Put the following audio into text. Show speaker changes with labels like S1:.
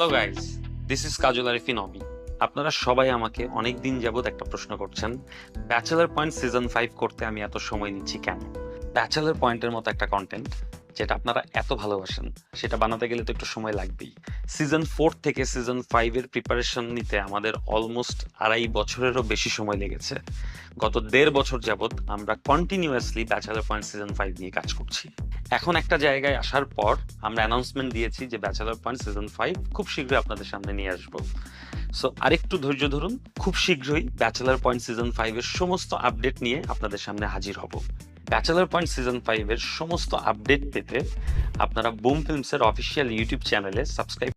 S1: Hello guys, this is কাজল আরিফিন অমি। আপনারা সবাই আমাকে অনেক দিন যাবত একটা প্রশ্ন করছেন, ব্যাচেলার পয়েন্ট সিজন 5 করতে আমি এত সময় নিচ্ছি কেন? ব্যাচেলার পয়েন্টের মতো একটা কন্টেন্ট যেটা আপনারা এত ভালোবাসেন, সেটা বানাতে গেলে তো একটু সময় লাগবেই। সিজন 4 থেকে সিজন 5 এর প্রিপারেশন নিতে আমাদের অলমোস্ট 2.5 বছরেরও বেশি সময় লেগেছে। গত 1.5 বছর যাবত আমরা কন্টিনিউয়াসলি ব্যাচেলার পয়েন্ট সিজন 5 নিয়ে কাজ করছি। এখন একটা জায়গায় আসার পর আমরা অ্যানাউন্সমেন্ট দিয়েছি যে ব্যাচেলার পয়েন্ট সিজন 5 খুব শীঘ্রই আপনাদের সামনে নিয়ে আসবো। সো আরেকটু ধৈর্য ধরুন, খুব শীঘ্রই ব্যাচেলার পয়েন্ট সিজন 5 এর সমস্ত আপডেট নিয়ে আপনাদের সামনে হাজির হব। ব্যাচেলার পয়েন্ট সিজন 5 এর সমস্ত আপডেট পেতে আপনারা বুম ফিল্মসের অফিসিয়াল ইউটিউব চ্যানেলে সাবস্ক্রাইব